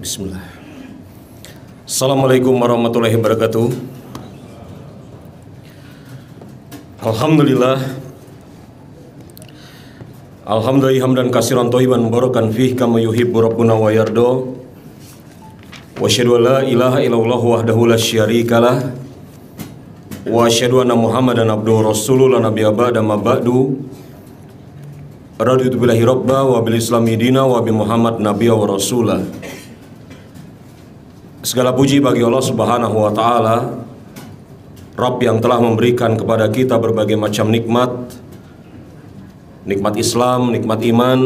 Bismillah. Assalamualaikum warahmatullahi wabarakatuh. Alhamdulillah. Alhamdulillah hamdan katsiran thayyiban mubarakan fihi kama yuhibbu rabbuna wa yarda. Wa asyhadu an la ilaha illallah wahdahu la syarikalah. Wa asyhadu anna Muhammadan abduhu rasuluhu la nabiyya ba'da ma ba'du. Raditu billahi rabba wa bil islami dina wa bi Muhammad nabiyya wa rasulah. Segala puji bagi Allah Subhanahu wa taala, Rabb yang telah memberikan kepada kita berbagai macam nikmat. Nikmat Islam, nikmat iman,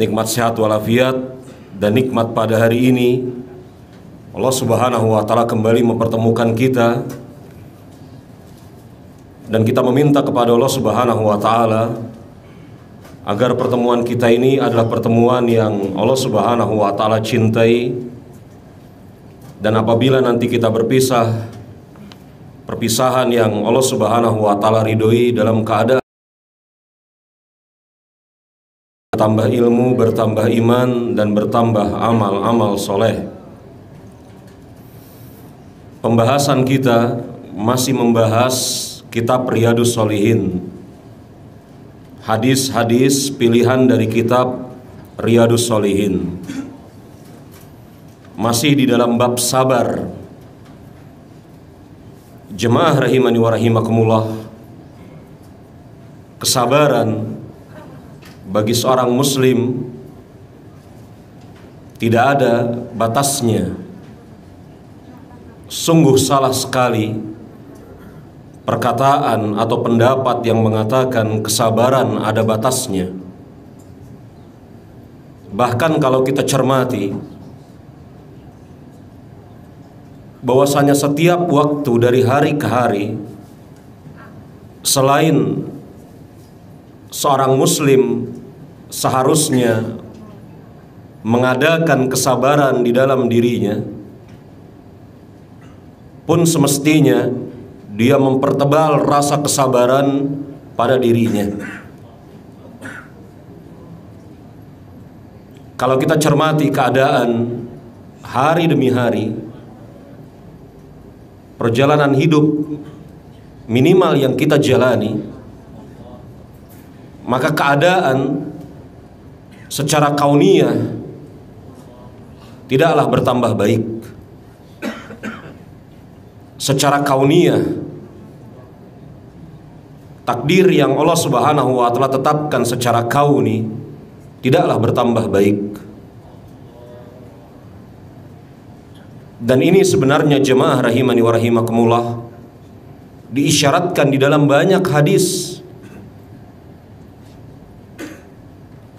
nikmat sehat walafiat, dan nikmat pada hari ini Allah Subhanahu wa taala kembali mempertemukan kita, dan kita meminta kepada Allah Subhanahu wa taala agar pertemuan kita ini adalah pertemuan yang Allah Subhanahu wa taala cintai, dan apabila nanti kita berpisah, perpisahan yang Allah Subhanahu wa taala ridhoi dalam keadaan bertambah ilmu, bertambah iman, dan bertambah amal-amal soleh. Pembahasan kita masih membahas kitab Riyadhus Shalihin, hadis-hadis pilihan dari kitab Riyadhus Shalihin. Masih di dalam bab sabar. Jemaah rahimani wa rahimakumullah, kesabaran bagi seorang muslim tidak ada batasnya. Sungguh salah sekali perkataan atau pendapat yang mengatakan kesabaran ada batasnya. Bahkan kalau kita cermati bahwasanya setiap waktu dari hari ke hari, selain seorang muslim seharusnya mengadakan kesabaran di dalam dirinya, pun semestinya dia mempertebal rasa kesabaran pada dirinya. Kalau kita cermati keadaan hari demi hari, perjalanan hidup minimal yang kita jalani, maka keadaan secara kauniyah tidaklah bertambah baik. Secara kauniyah, takdir yang Allah Subhanahu wa taala tetapkan secara kauni tidaklah bertambah baik. Dan ini sebenarnya jemaah rahimani wa rahimakumullah diisyaratkan di dalam banyak hadis.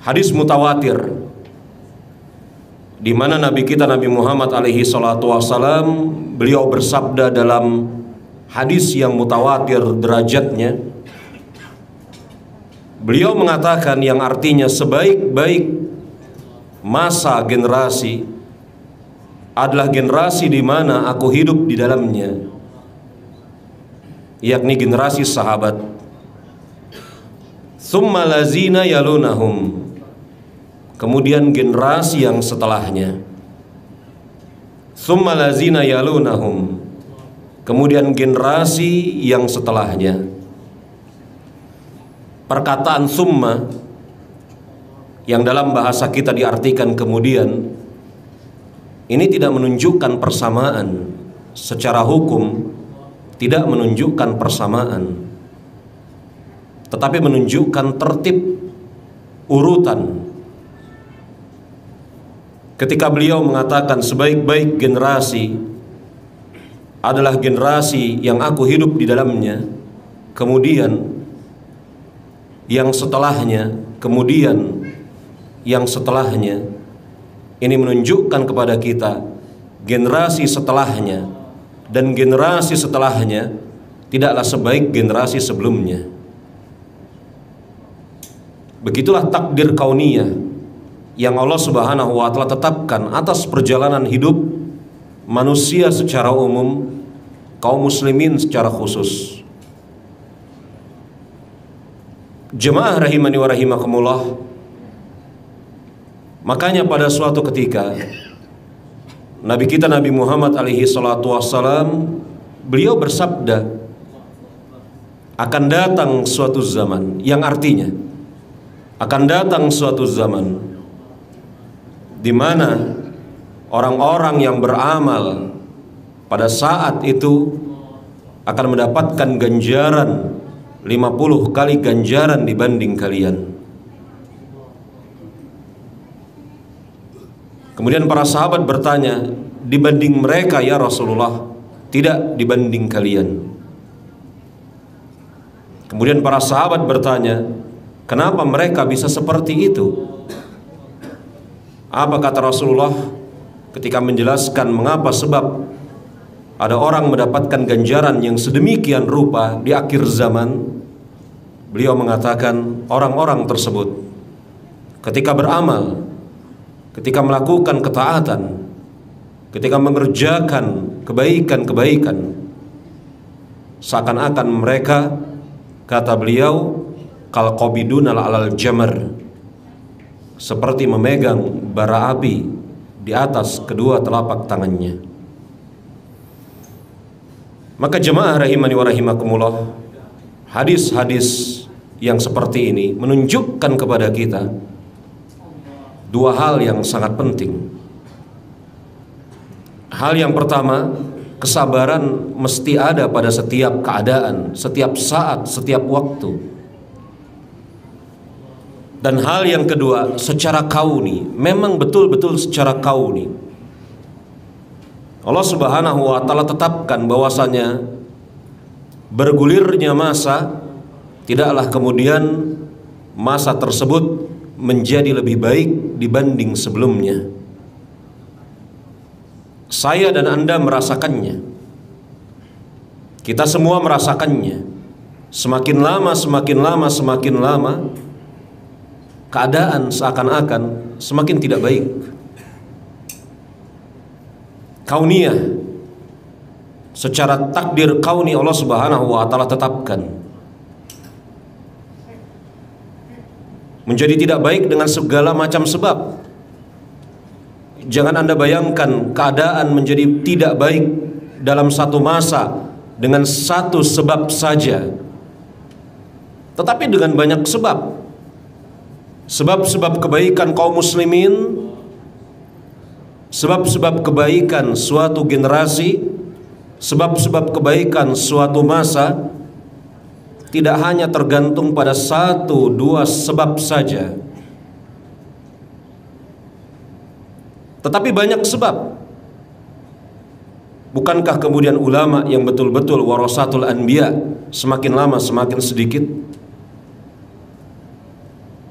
Hadis mutawatir, di mana Nabi kita Nabi Muhammad alaihi salatu wassalam, beliau bersabda dalam hadis yang mutawatir derajatnya, beliau mengatakan yang artinya sebaik-baik masa generasi adalah generasi di mana aku hidup di dalamnya, yakni generasi sahabat. Tsumma lazina yalunahum, kemudian generasi yang setelahnya. Tsumma lazina yalunahum, kemudian generasi yang setelahnya. Perkataan summa yang dalam bahasa kita diartikan kemudian, ini tidak menunjukkan persamaan. Secara hukum tidak menunjukkan persamaan, tetapi menunjukkan tertib urutan. Ketika beliau mengatakan sebaik-baik generasi adalah generasi yang aku hidup di dalamnya, kemudian yang setelahnya, kemudian yang setelahnya, ini menunjukkan kepada kita generasi setelahnya dan generasi setelahnya tidaklah sebaik generasi sebelumnya. Begitulah takdir kauniyah yang Allah Subhanahu wa taala tetapkan atas perjalanan hidup manusia secara umum, kaum muslimin secara khusus. Jemaah rahimani wa rahimakumullah, makanya pada suatu ketika Nabi kita Nabi Muhammad alaihi salatu wassalam, beliau bersabda, akan datang suatu zaman, yang artinya akan datang suatu zaman di mana orang-orang yang beramal pada saat itu akan mendapatkan ganjaran 50 kali ganjaran dibanding kalian. Kemudian para sahabat bertanya, dibanding mereka ya Rasulullah? Tidak, dibanding kalian. Kemudian para sahabat bertanya, kenapa mereka bisa seperti itu? Apa kata Rasulullah ketika menjelaskan mengapa sebab ada orang mendapatkan ganjaran yang sedemikian rupa di akhir zaman? Beliau mengatakan, orang-orang tersebut ketika beramal, ketika melakukan ketaatan, ketika mengerjakan kebaikan-kebaikan, seakan-akan mereka, kata beliau, kal qabidun alal jamar, seperti memegang bara api di atas kedua telapak tangannya. Maka jemaah rahimani wa rahimakumullah, hadis-hadis yang seperti ini menunjukkan kepada kita dua hal yang sangat penting. Hal yang pertama, kesabaran mesti ada pada setiap keadaan, setiap saat, setiap waktu. Dan hal yang kedua, secara kauni, memang betul-betul secara kauni, Allah Subhanahu wa ta'ala tetapkan bahwasanya bergulirnya masa tidaklah kemudian masa tersebut menjadi lebih baik dibanding sebelumnya. Saya dan Anda merasakannya. Kita semua merasakannya. Semakin lama, keadaan seakan-akan semakin tidak baik. Kauniyah, secara takdir kauni Allah Subhanahu wa ta'ala tetapkan, menjadi tidak baik dengan segala macam sebab. Jangan Anda bayangkan keadaan menjadi tidak baik dalam satu masa dengan satu sebab saja, tetapi dengan banyak sebab. Sebab-sebab kebaikan kaum muslimin, sebab-sebab kebaikan suatu generasi, sebab-sebab kebaikan suatu masa tidak hanya tergantung pada satu dua sebab saja, tetapi banyak sebab. Bukankah kemudian ulama yang betul-betul warasatul anbiya semakin lama semakin sedikit?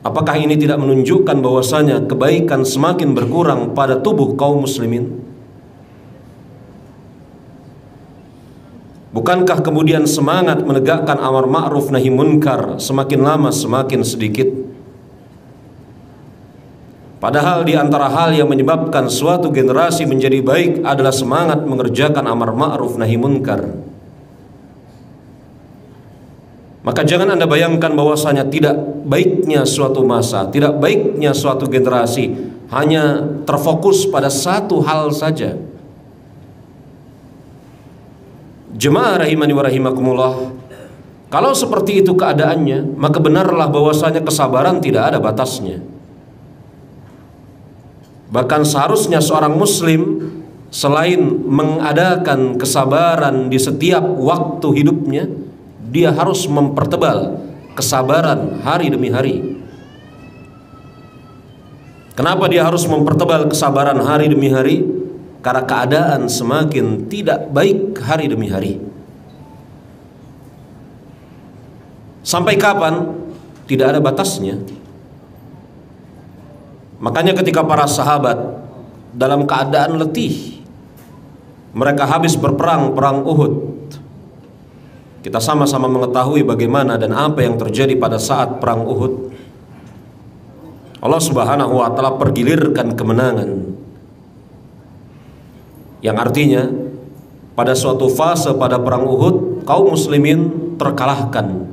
Apakah ini tidak menunjukkan bahwasanya kebaikan semakin berkurang pada tubuh kaum muslimin? Bukankah kemudian semangat menegakkan amar ma'ruf nahi munkar semakin lama semakin sedikit? Padahal di antara hal yang menyebabkan suatu generasi menjadi baik adalah semangat mengerjakan amar ma'ruf nahi munkar. Maka jangan Anda bayangkan bahwasanya tidak baiknya suatu masa, tidak baiknya suatu generasi hanya terfokus pada satu hal saja. Jemaah rahimani wa rahimakumullah, kalau seperti itu keadaannya, maka benarlah bahwasanya kesabaran tidak ada batasnya. Bahkan seharusnya seorang muslim selain mengadakan kesabaran di setiap waktu hidupnya, dia harus mempertebal kesabaran hari demi hari. Kenapa dia harus mempertebal kesabaran hari demi hari? Karena keadaan semakin tidak baik hari demi hari. Sampai kapan? Tidak ada batasnya. Makanya ketika para sahabat dalam keadaan letih, mereka habis berperang, perang Uhud, kita sama-sama mengetahui bagaimana dan apa yang terjadi pada saat perang Uhud. Allah Subhanahu wa ta'ala pergilirkan kemenangan, yang artinya pada suatu fase pada perang Uhud kaum muslimin terkalahkan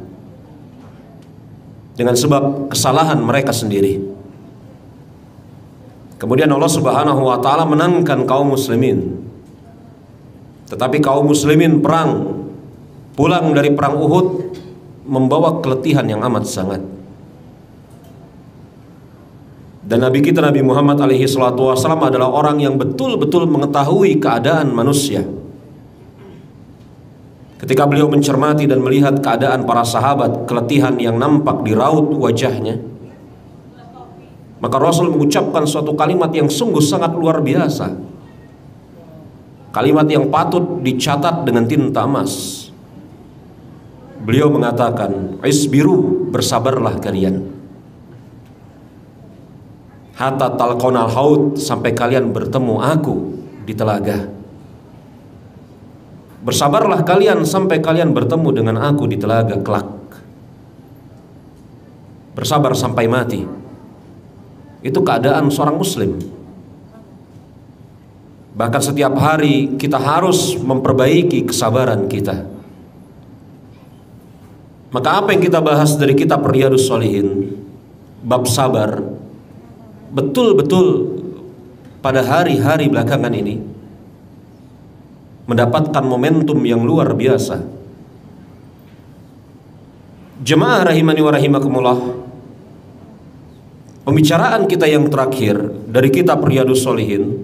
dengan sebab kesalahan mereka sendiri. Kemudian Allah Subhanahu wa taala menangkan kaum muslimin. Tetapi kaum muslimin pulang dari perang Uhud membawa keletihan yang amat sangat. Dan Nabi kita Nabi Muhammad alaihi salatu wasallam adalah orang yang betul-betul mengetahui keadaan manusia. Ketika beliau mencermati dan melihat keadaan para sahabat, keletihan yang nampak di raut wajahnya, maka Rasul mengucapkan suatu kalimat yang sungguh sangat luar biasa. Kalimat yang patut dicatat dengan tinta emas. Beliau mengatakan, "Isbiru, bersabarlah kalian. Hatta talqonal haud, sampai kalian bertemu aku di telaga. Bersabarlah kalian sampai kalian bertemu dengan aku di telaga kelak. Bersabar sampai mati." Itu keadaan seorang muslim. Bahkan setiap hari kita harus memperbaiki kesabaran kita. Maka apa yang kita bahas dari kitab Riyadhus Shalihin, bab sabar, betul-betul pada hari-hari belakangan ini mendapatkan momentum yang luar biasa. Jemaah rahimani wa rahimakumullah, pembicaraan kita yang terakhir dari kitab Riyadhus Shalihin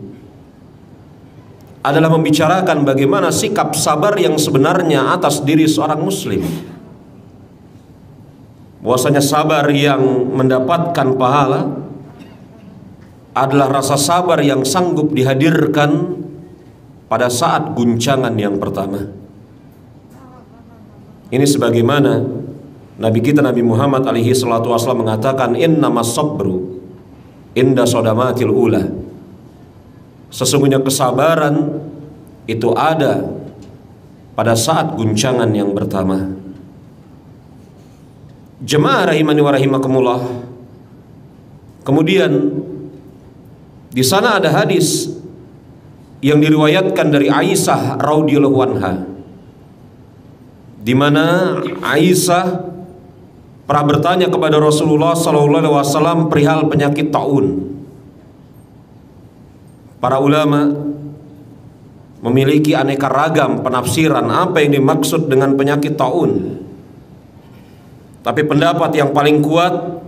adalah membicarakan bagaimana sikap sabar yang sebenarnya atas diri seorang muslim. Bahwasanya sabar yang mendapatkan pahala adalah rasa sabar yang sanggup dihadirkan pada saat guncangan yang pertama. Ini sebagaimana Nabi kita Nabi Muhammad alaihi salatu wasallam mengatakan, "Innamas sabru inda sodamatil ula." Sesungguhnya kesabaran itu ada pada saat guncangan yang pertama. Jemaah rahimani wa rahimakumullah. Kemudian di sana ada hadis yang diriwayatkan dari Aisyah radhiyallahu anha, di mana Aisyah pernah bertanya kepada Rasulullah sallallahu alaihi wasallam perihal penyakit taun. Para ulama memiliki aneka ragam penafsiran apa yang dimaksud dengan penyakit taun. Tapi pendapat yang paling kuat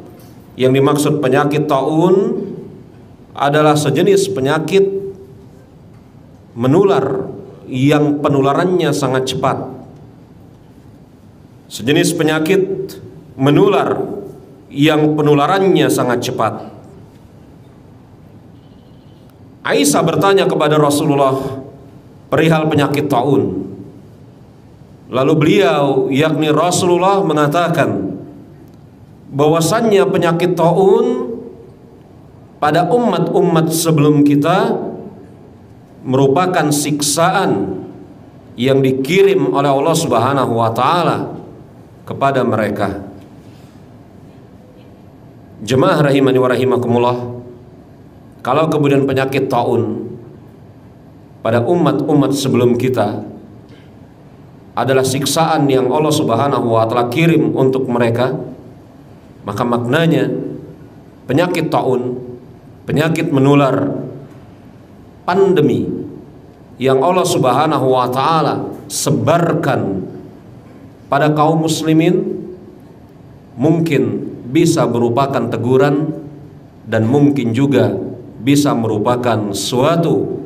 yang dimaksud penyakit taun adalah sejenis penyakit menular yang penularannya sangat cepat. Sejenis penyakit menular yang penularannya sangat cepat. Aisyah bertanya kepada Rasulullah perihal penyakit taun. Lalu beliau, yakni Rasulullah, mengatakan bahwasannya penyakit taun pada umat-umat sebelum kita merupakan siksaan yang dikirim oleh Allah Subhanahu wa taala kepada mereka. Jemaah rahimani wa rahimakumullah, kalau kemudian penyakit taun pada umat-umat sebelum kita adalah siksaan yang Allah Subhanahu wa taala kirim untuk mereka, maka maknanya penyakit taun, penyakit menular, pandemi yang Allah Subhanahu wa taala sebarkan pada kaum muslimin mungkin bisa merupakan teguran dan mungkin juga bisa merupakan suatu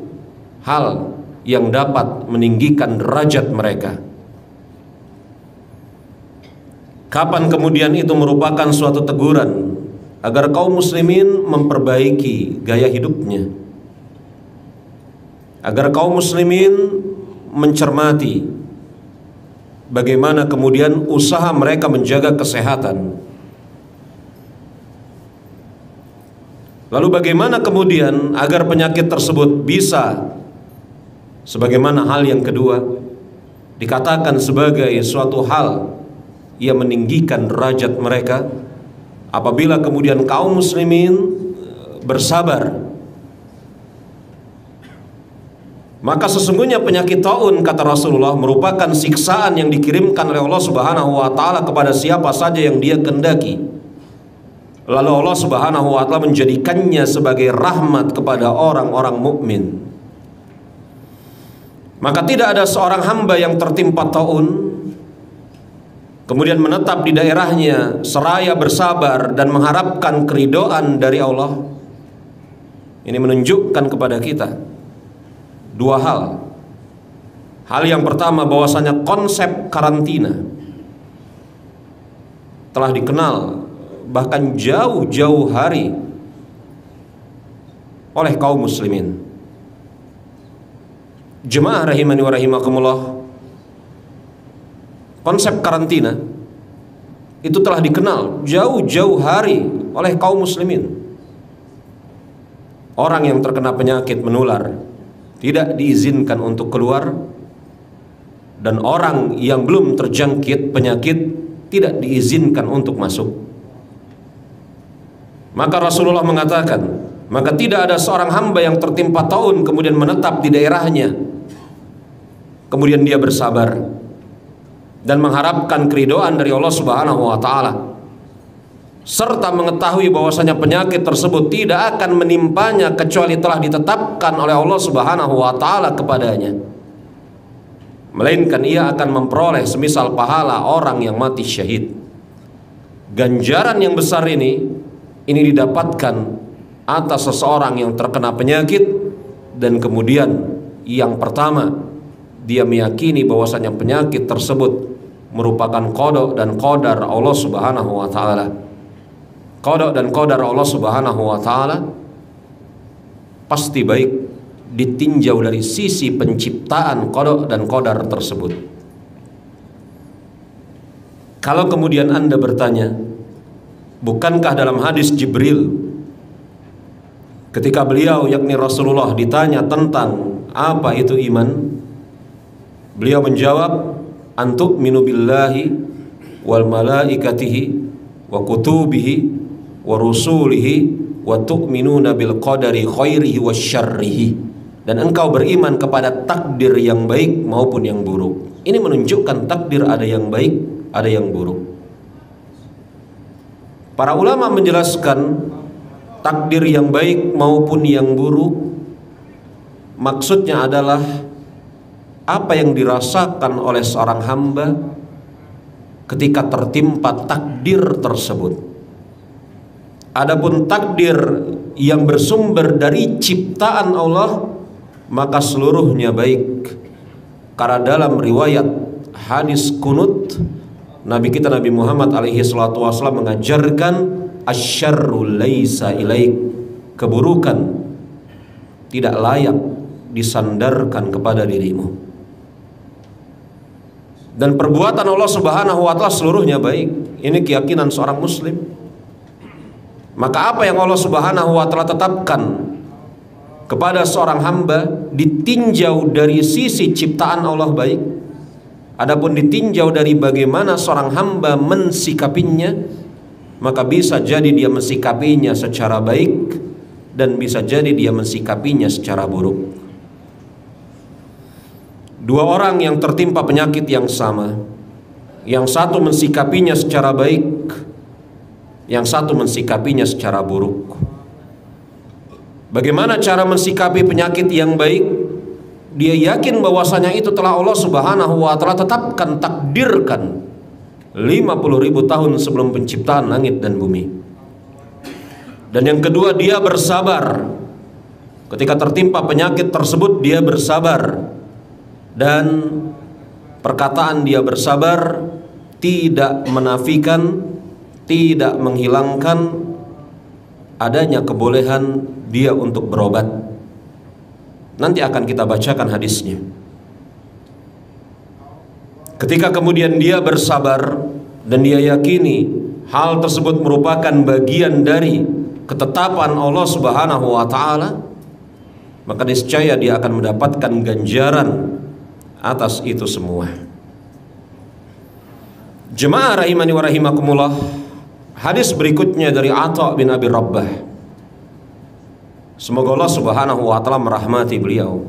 hal yang dapat meninggikan derajat mereka. Kapan kemudian itu merupakan suatu teguran agar kaum muslimin memperbaiki gaya hidupnya, agar kaum muslimin mencermati bagaimana kemudian usaha mereka menjaga kesehatan. Lalu bagaimana kemudian agar penyakit tersebut bisa, sebagaimana hal yang kedua, dikatakan sebagai suatu hal yang meninggikan derajat mereka apabila kemudian kaum muslimin bersabar. Maka sesungguhnya penyakit taun, kata Rasulullah, merupakan siksaan yang dikirimkan oleh Allah Subhanahu wa taala kepada siapa saja yang Dia kehendaki. lalu Allah Subhanahu wa taala menjadikannya sebagai rahmat kepada orang-orang mukmin. Maka tidak ada seorang hamba yang tertimpa taun kemudian menetap di daerahnya seraya bersabar dan mengharapkan keridhaan dari Allah. Ini menunjukkan kepada kita dua hal. Hal yang pertama, bahwasanya konsep karantina telah dikenal bahkan jauh-jauh hari oleh kaum muslimin. Jemaah rahimani wa rahimakumullah, konsep karantina itu telah dikenal jauh-jauh hari oleh kaum muslimin. Orang yang terkena penyakit menular tidak diizinkan untuk keluar, dan orang yang belum terjangkit penyakit tidak diizinkan untuk masuk. Maka Rasulullah mengatakan, maka tidak ada seorang hamba yang tertimpa taun kemudian menetap di daerahnya, kemudian dia bersabar dan mengharapkan keridhaan dari Allah Subhanahu wa taala, serta mengetahui bahwasanya penyakit tersebut tidak akan menimpanya kecuali telah ditetapkan oleh Allah Subhanahu wa taala kepadanya, melainkan ia akan memperoleh semisal pahala orang yang mati syahid. Ganjaran yang besar ini didapatkan atas seseorang yang terkena penyakit dan kemudian yang pertama dia meyakini bahwasanya penyakit tersebut merupakan qada dan qadar Allah Subhanahu wa taala. Qada dan qadar Allah Subhanahu wa taala pasti baik ditinjau dari sisi penciptaan qada dan qadar tersebut. Kalau kemudian Anda bertanya, bukankah dalam hadis Jibril ketika beliau yakni Rasulullah ditanya tentang apa itu iman, beliau menjawab, antu'minu billahi wal malaikatihi wa kutubihi wa rusulihi wa tu'minuna bil qadari khairihi wa syarrihi, dan engkau beriman kepada takdir yang baik maupun yang buruk. Ini menunjukkan takdir ada yang baik, ada yang buruk. Para ulama menjelaskan takdir yang baik maupun yang buruk maksudnya adalah apa yang dirasakan oleh seorang hamba ketika tertimpa takdir tersebut. Adapun takdir yang bersumber dari ciptaan Allah maka seluruhnya baik. Karena dalam riwayat hadis kunut, Nabi kita Nabi Muhammad alaihi salatu wasallam mengajarkan asyarru laisa ilaik, keburukan tidak layak disandarkan kepada dirimu. Dan perbuatan Allah Subhanahu wa taala seluruhnya baik. Ini keyakinan seorang muslim. Maka apa yang Allah Subhanahu wa taala tetapkan kepada seorang hamba ditinjau dari sisi ciptaan Allah baik. Adapun ditinjau dari bagaimana seorang hamba mensikapinya, maka bisa jadi dia mensikapinya secara baik dan bisa jadi dia mensikapinya secara buruk. Dua orang yang tertimpa penyakit yang sama, yang satu mensikapinya secara baik, yang satu mensikapinya secara buruk. Bagaimana cara mensikapi penyakit yang baik? Dia yakin bahwasanya itu telah Allah Subhanahu wa taala tetapkan, takdirkan 50.000 tahun sebelum penciptaan langit dan bumi. Dan yang kedua, dia bersabar. Ketika tertimpa penyakit tersebut dia bersabar, dan perkataan dia bersabar tidak menafikan, tidak menghilangkan adanya kebolehan dia untuk berobat. Nanti akan kita bacakan hadisnya. Ketika kemudian dia bersabar dan dia yakini hal tersebut merupakan bagian dari ketetapan Allah Subhanahu wa taala, maka niscaya dia akan mendapatkan ganjaran atas itu semua. Jemaah rahimani wa rahimakumullah, hadis berikutnya dari Atha bin Abi Rabbah. Semoga Allah Subhanahu wa taala merahmati beliau.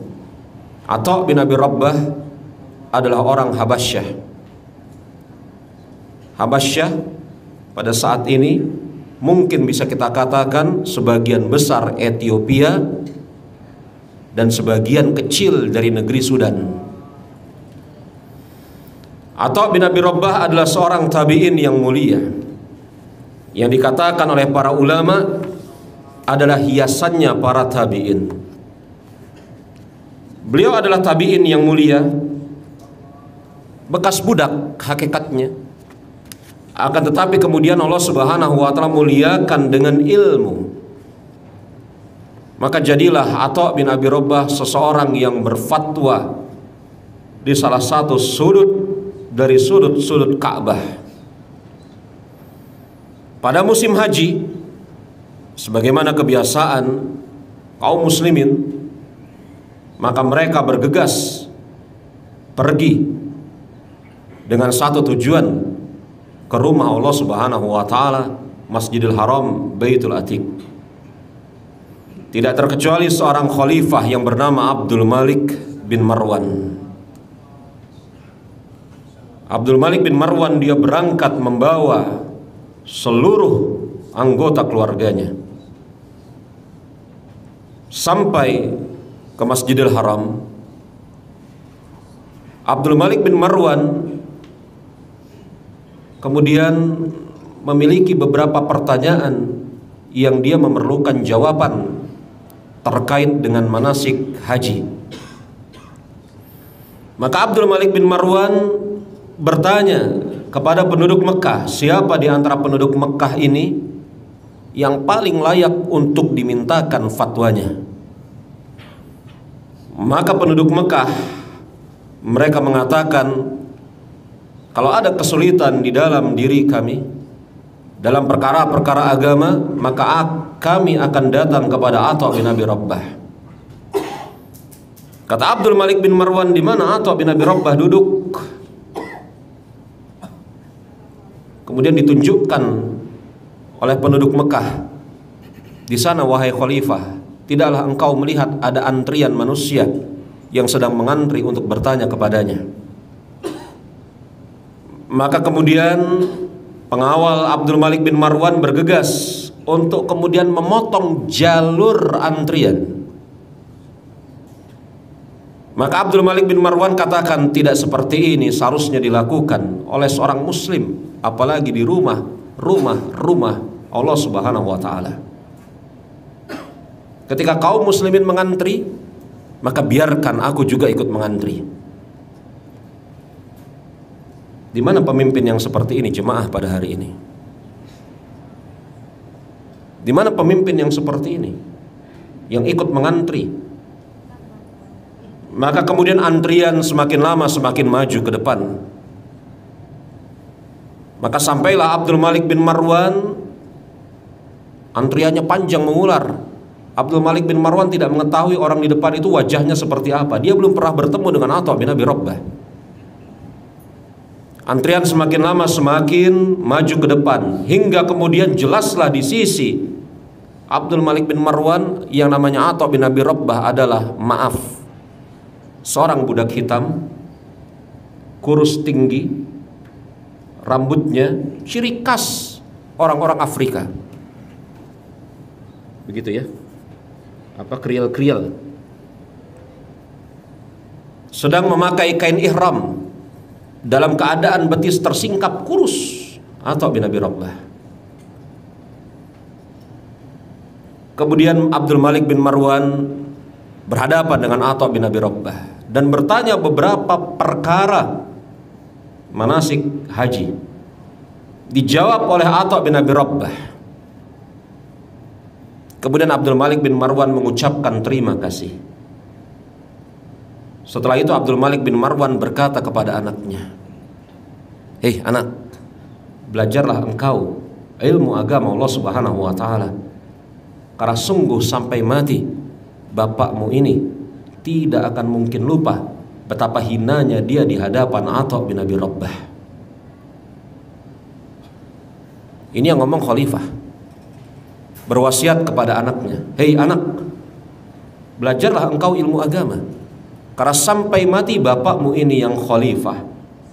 Atha bin Abi Rabbah adalah orang Habasyah. Habasyah pada saat ini mungkin bisa kita katakan sebagian besar Ethiopia dan sebagian kecil dari negeri Sudan. Atha bin Abi Rabbah adalah seorang tabi'in yang mulia, yang dikatakan oleh para ulama adalah hiasannya para tabi'in. Beliau adalah tabi'in yang mulia, bekas budak hakikatnya, akan tetapi kemudian Allah Subhanahu wa taala muliakan dengan ilmu. Maka jadilah Atha bin Abi Rabbah seseorang yang berfatwa di salah satu sudut dari sudut-sudut Ka'bah. Pada musim haji, sebagaimana kebiasaan kaum muslimin, maka mereka bergegas pergi dengan satu tujuan, ke rumah Allah Subhanahu wa taala, Masjidil Haram, Baitul Atiq. Tidak terkecuali seorang khalifah yang bernama Abdul Malik bin Marwan. Abdul Malik bin Marwan dia berangkat membawa seluruh anggota keluarganya sampai ke Masjidil Haram. Abdul Malik bin Marwan kemudian memiliki beberapa pertanyaan yang dia memerlukan jawaban terkait dengan manasik haji. Maka Abdul Malik bin Marwan bertanya kepada penduduk Mekah, siapa di antara penduduk Mekah ini yang paling layak untuk dimintakan fatwanya? Maka penduduk Mekah mereka mengatakan, kalau ada kesulitan di dalam diri kami dalam perkara-perkara agama, maka kami akan datang kepada Atha bin Abi Rabbah. Kata Abdul Malik bin Marwan, di mana Atha bin Abi Rabbah duduk? Kemudian ditunjukkan oleh penduduk Mekah, di sana wahai khalifah, tidaklah engkau melihat ada antrian manusia yang sedang mengantri untuk bertanya kepadanya. Maka kemudian pengawal Abdul Malik bin Marwan bergegas untuk kemudian memotong jalur antrian. Maka Abdul Malik bin Marwan katakan, tidak seperti ini seharusnya dilakukan oleh seorang muslim, apalagi di rumah Allah Subhanahu wa taala. Ketika kaum muslimin mengantri, maka biarkan aku juga ikut mengantri. Di mana pemimpin yang seperti ini jemaah pada hari ini? Di mana pemimpin yang seperti ini, yang ikut mengantri? Maka kemudian antrian semakin lama semakin maju ke depan. Maka sampailah Abdul Malik bin Marwan, antriannya panjang mengular. Abdul Malik bin Marwan tidak mengetahui orang di depan itu wajahnya seperti apa. Dia belum pernah bertemu dengan Atha bin Abi Rabbah. Antrian semakin lama semakin maju ke depan, hingga kemudian jelaslah di sisi Abdul Malik bin Marwan yang namanya Atha bin Abi Rabbah adalah, maaf, seorang budak hitam, kurus tinggi, rambutnya ciri khas orang-orang Afrika. Begitu ya, apa, kriel-kriel, sedang memakai kain ihram, dalam keadaan betis tersingkap, kurus, Atha bin Abi Rabbah. Kemudian Abdul Malik bin Marwan berhadapan dengan Atha bin Abi Rabbah dan bertanya beberapa perkara manasik haji. Dijawab oleh Atha bin Abi Rabbah. Kemudian Abdul Malik bin Marwan mengucapkan terima kasih. Setelah itu Abdul Malik bin Marwan berkata kepada anaknya, hei anak, belajarlah engkau ilmu agama Allah Subhanahu wa taala, karena sungguh sampai mati bapakmu ini tidak akan mungkin lupa betapa hinanya dia di hadapan Atha bin Abi Rabbah. Ini yang ngomong khalifah, berwasiat kepada anaknya, hei anak, belajarlah engkau ilmu agama, karena sampai mati bapakmu ini yang khalifah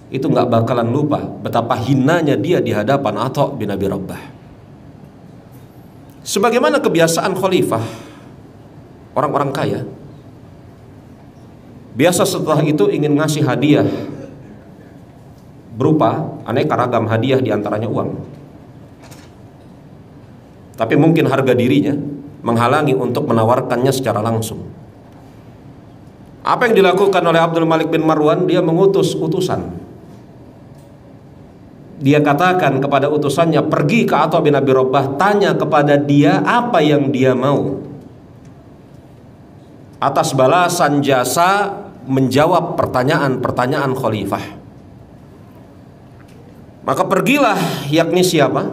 itu nggak bakalan lupa betapa hinanya dia di hadapan Atha bin Abi Rabbah. Sebagaimana kebiasaan khalifah, orang-orang kaya biasa setelah itu ingin ngasih hadiah berupa aneka ragam hadiah, diantaranya uang. Tapi mungkin harga dirinya menghalangi untuk menawarkannya secara langsung. Apa yang dilakukan oleh Abdul Malik bin Marwan? Dia mengutus utusan. Dia katakan kepada utusannya, pergi ke Atha bin Abi Rabbah, tanya kepada dia apa yang dia mau, atas balasan jasa menjawab pertanyaan-pertanyaan khalifah. Maka pergilah, yakni siapa?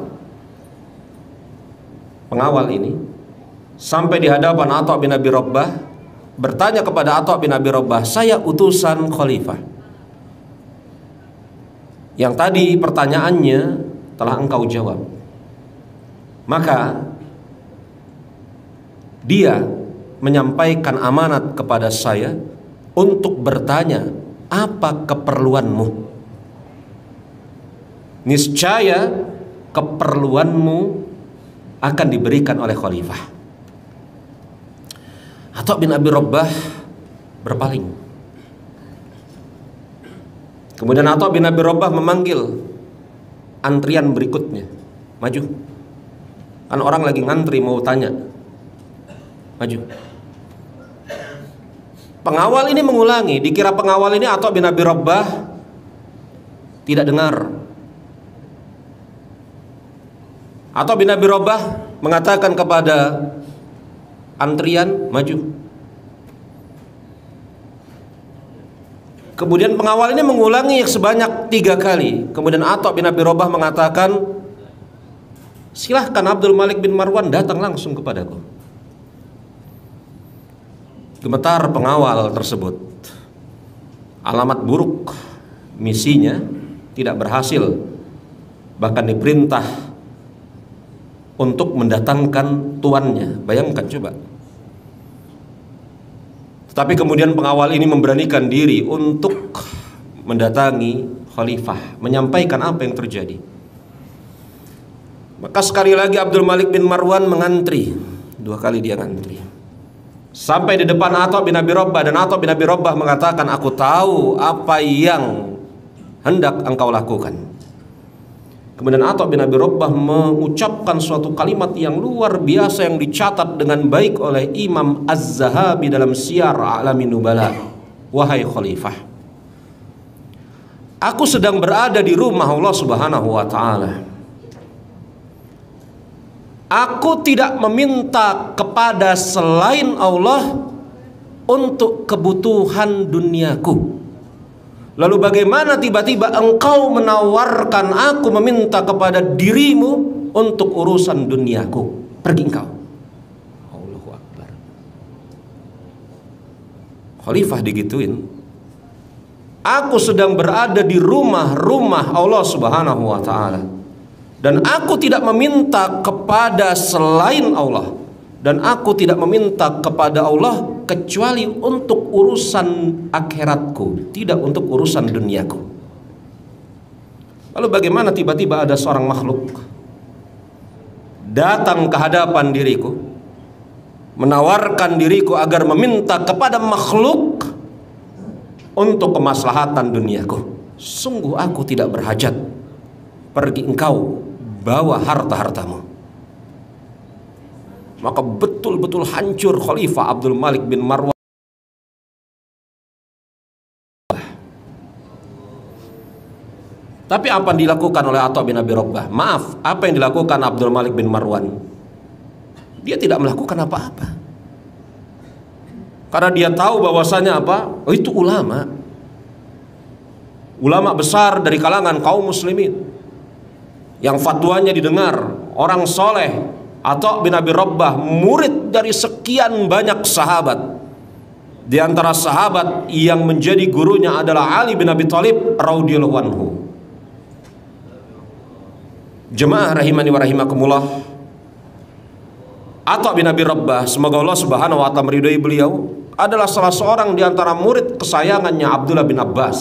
Pengawal ini sampai di hadapan Atha bin Abi Rabbah, bertanya kepada Atha bin Abi Rabbah, saya utusan khalifah yang tadi pertanyaannya telah engkau jawab. Maka dia menyampaikan amanat kepada saya untuk bertanya, apa keperluanmu? Niscaya keperluanmu akan diberikan oleh khalifah. Atha bin Abi Rabbah berpaling. Kemudian Atha bin Abi Rabbah memanggil antrian berikutnya, maju. Kan orang lagi ngantri mau tanya, maju. Pengawal ini mengulangi, dikira pengawal ini Atha bin Abi Rabbah tidak dengar. Atha bin Abi Rabbah mengatakan kepada antrian, maju. Kemudian pengawal ini mengulangi sebanyak 3 kali. Kemudian Atha bin Abi Rabbah mengatakan, silahkan Abdul Malik bin Marwan datang langsung kepadaku. Gemetar pengawal tersebut. Alamat buruk misinya tidak berhasil, bahkan diperintah untuk mendatangkan tuannya. Bayangkan coba. Tapi kemudian pengawal ini memberanikan diri untuk mendatangi khalifah, menyampaikan apa yang terjadi. Maka sekali lagi Abdul Malik bin Marwan mengantri. 2 kali dia ngantri. Sampai di depan Atha bin Abi Rabbah, dan Atha bin Abi Rabbah mengatakan, aku tahu apa yang hendak engkau lakukan. Kemudian Atha bin Abi Rabbah mengucapkan suatu kalimat yang luar biasa yang dicatat dengan baik oleh Imam Az-Zahabi dalam Siyar A'lamin Nubala. Wahai khalifah, aku sedang berada di rumah Allah Subhanahu wa taala. Aku tidak meminta kepada selain Allah untuk kebutuhan duniaku. Lalu bagaimana tiba-tiba engkau menawarkan aku meminta kepada dirimu untuk urusan duniaku? Pergi engkau. Allahu Akbar. Khalifah digituin. Aku sedang berada di rumah Allah Subhanahu wa taala, dan aku tidak meminta kepada selain Allah, dan aku tidak meminta kepada Allah kecuali untuk urusan akhiratku, tidak untuk urusan duniaku. Lalu bagaimana tiba-tiba ada seorang makhluk datang ke hadapan diriku, menawarkan diriku agar meminta kepada makhluk untuk kemaslahatan duniaku? Sungguh aku tidak berhajat. Pergi engkau, bawa harta-hartamu. Maka betul-betul hancur Khalifah Abdul Malik bin Marwan. Tapi apa yang dilakukan oleh Atha bin Abi Rabbah? Maaf, apa yang dilakukan Abdul Malik bin Marwan? Dia tidak melakukan apa-apa. Karena dia tahu bahwasanya apa? Oh, itu ulama. Ulama besar dari kalangan kaum muslimin, yang fatwanya didengar, orang soleh. Atha bin Abi Rabbah murid dari sekian banyak sahabat. Di antara sahabat yang menjadi gurunya adalah Ali bin Abi Thalib radhiyallahu anhu. Jemaah rahimani wa rahimakumullah, Atha bin Abi Rabbah, semoga Allah Subhanahu wa taala meridhai beliau, adalah salah seorang di antara murid kesayangannya Abdullah bin Abbas.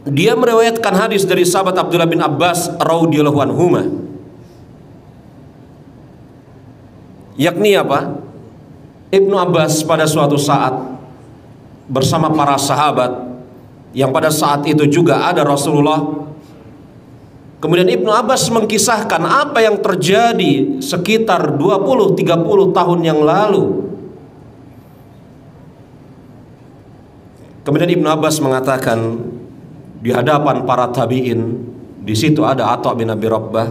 Dia meriwayatkan hadis dari sahabat Abdullah bin Abbas radhiyallahu anhuma. Yakni apa? Ibnu Abbas pada suatu saat bersama para sahabat, yang pada saat itu juga ada Rasulullah. Kemudian Ibnu Abbas mengkisahkan apa yang terjadi sekitar 20-30 tahun yang lalu. Kemudian Ibnu Abbas mengatakan di hadapan para tabi'in, di situ ada Atha bin Abi Rabbah,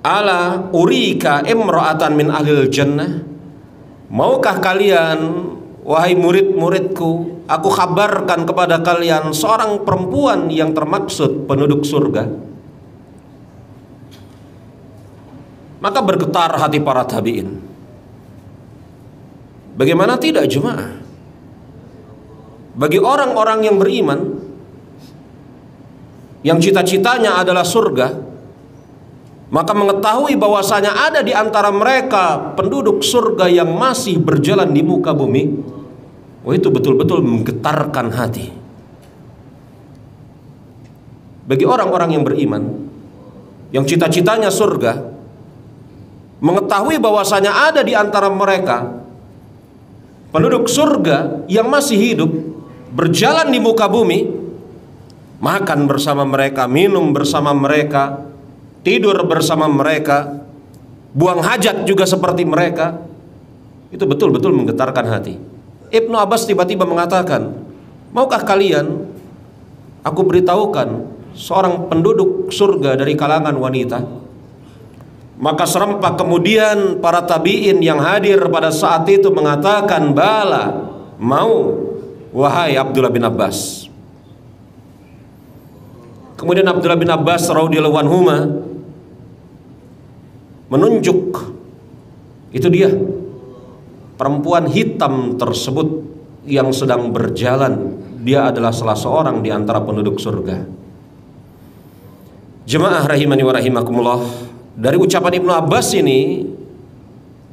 ala urika imra'atan min ahlil jannah, maukah kalian wahai murid-muridku, aku kabarkan kepada kalian seorang perempuan yang termaksud penduduk surga. Maka bergetar hati para tabi'in. Bagaimana tidak jemaah? Bagi orang-orang yang beriman, yang cita-citanya adalah surga, maka mengetahui bahwasanya ada di antara mereka penduduk surga yang masih berjalan di muka bumi, itu betul-betul menggetarkan hati. Bagi orang-orang yang beriman, yang cita-citanya surga, mengetahui bahwasanya ada di antara mereka penduduk surga yang masih hidup, berjalan di muka bumi, makan bersama mereka, minum bersama mereka, tidur bersama mereka, buang hajat juga seperti mereka, itu betul-betul menggetarkan hati. Ibnu Abbas tiba-tiba mengatakan, maukah kalian aku beritahukan seorang penduduk surga dari kalangan wanita? Maka serempak kemudian para tabi'in yang hadir pada saat itu mengatakan, bala, mau, wahai Abdullah bin Abbas. Kemudian Abdullah bin Abbas radhiyallahu anhuma menunjuk, itu dia perempuan hitam tersebut yang sedang berjalan. Dia adalah salah seorang di antara penduduk surga. Jemaah rahimani wa rahimakumullah, dari ucapan Ibnu Abbas ini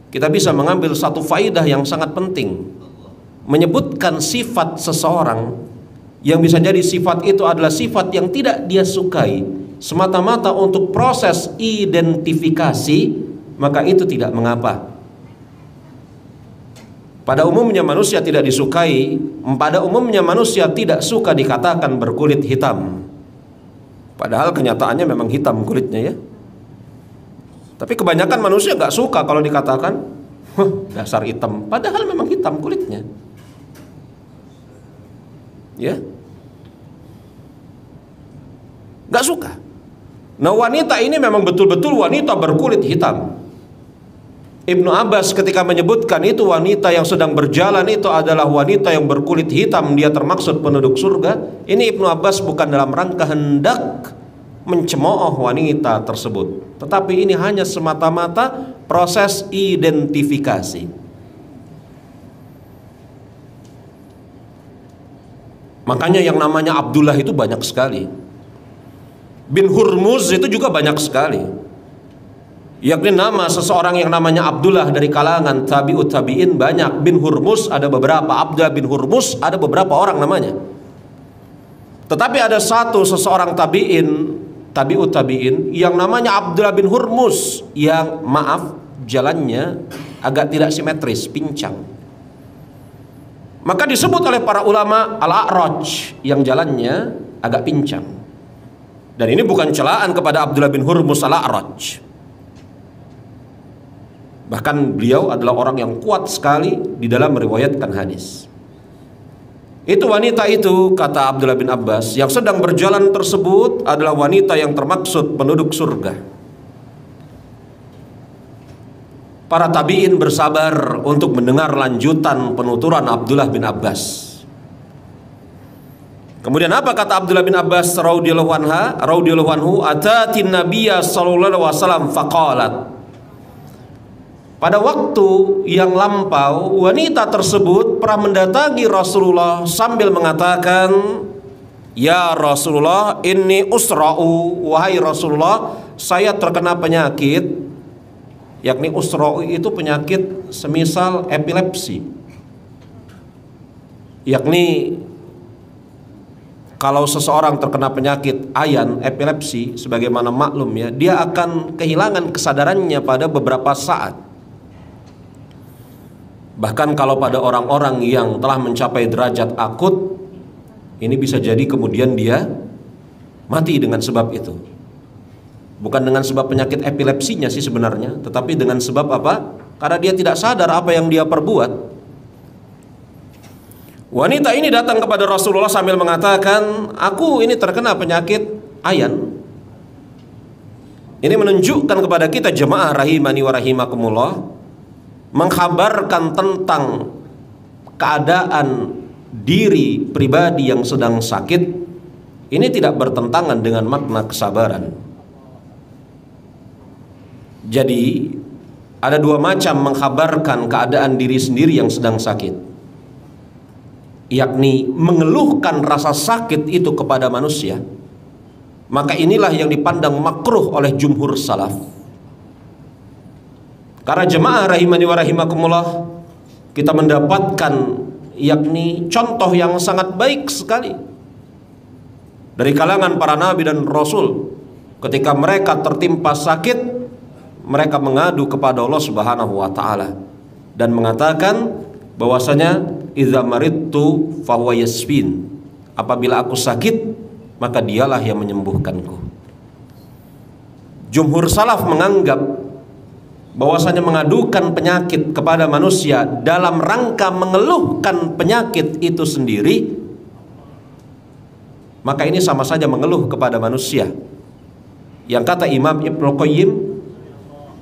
kita bisa mengambil satu faidah yang sangat penting, menyebutkan sifat seseorang yang bisa jadi sifat itu adalah sifat yang tidak dia sukai semata-mata untuk proses identifikasi, maka itu tidak mengapa. Pada umumnya manusia tidak disukai, pada umumnya manusia tidak suka dikatakan berkulit hitam, padahal kenyataannya memang hitam kulitnya ya. Tapi kebanyakan manusia gak suka kalau dikatakan dasar hitam, padahal memang hitam kulitnya. Ya, gak suka. Nah, wanita ini memang betul-betul wanita berkulit hitam. Ibnu Abbas ketika menyebutkan itu wanita yang sedang berjalan itu adalah wanita yang berkulit hitam, dia termaksud penduduk surga. Ini Ibnu Abbas bukan dalam rangka hendak mencemooh wanita tersebut, tetapi ini hanya semata-mata proses identifikasi. Makanya yang namanya Abdullah itu banyak sekali, bin Hurmuz itu juga banyak sekali, yakni nama seseorang yang namanya Abdullah dari kalangan tabi'ut tabi'in banyak. Bin Hurmuz ada beberapa, Abdullah bin Hurmuz ada beberapa orang namanya. Tetapi ada seseorang tabi'ut tabi'in yang namanya Abdullah bin Hurmuz, yang maaf jalannya agak tidak simetris, pincang. Maka disebut oleh para ulama al-a'raj, yang jalannya agak pincang. Dan ini bukan celaan kepada Abdullah bin Hurmuz al-a'raj. Bahkan beliau adalah orang yang kuat sekali di dalam meriwayatkan hadis. Itu wanita itu, kata Abdullah bin Abbas, yang sedang berjalan tersebut adalah wanita yang termaksud penduduk surga. Para tabi'in bersabar untuk mendengar lanjutan penuturan Abdullah bin Abbas. Kemudian apa kata Abdullah bin Abbas radhiyallahu anhu, atatin nabiyya sallallahu alaihi wasallam faqalat. Pada waktu yang lampau, wanita tersebut pernah mendatangi Rasulullah sambil mengatakan, ya Rasulullah, inni usra'u, wahai Rasulullah, saya terkena penyakit. Yakni usra'u itu penyakit semisal epilepsi. Yakni kalau seseorang terkena penyakit ayan, epilepsi, sebagaimana maklum ya, dia akan kehilangan kesadarannya pada beberapa saat. Bahkan kalau pada orang-orang yang telah mencapai derajat akut, ini bisa jadi kemudian dia mati dengan sebab itu. Bukan dengan sebab penyakit epilepsinya sih sebenarnya, tetapi dengan sebab apa? Karena dia tidak sadar apa yang dia perbuat. Wanita ini datang kepada Rasulullah sambil mengatakan, aku ini terkena penyakit ayan. Ini menunjukkan kepada kita jemaah rahimani wa rahimakumullah, mengkhabarkan tentang keadaan diri pribadi yang sedang sakit, ini tidak bertentangan dengan makna kesabaran. Jadi ada dua macam mengkhabarkan keadaan diri sendiri yang sedang sakit, yakni mengeluhkan rasa sakit itu kepada manusia. Maka inilah yang dipandang makruh oleh jumhur salaf. Karena jemaah rahimani wa rahimakumullah, kita mendapatkan yakni contoh yang sangat baik sekali dari kalangan para nabi dan rasul. Ketika mereka tertimpa sakit, mereka mengadu kepada Allah Subhanahu wa taala dan mengatakan bahwasanya idza maridtu fahuwa yasfin. Apabila aku sakit, maka dialah yang menyembuhkanku. Jumhur salaf menganggap bahwasanya mengadukan penyakit kepada manusia dalam rangka mengeluhkan penyakit itu sendiri, maka ini sama saja mengeluh kepada manusia. Yang kata Imam Ibnu Qayyim,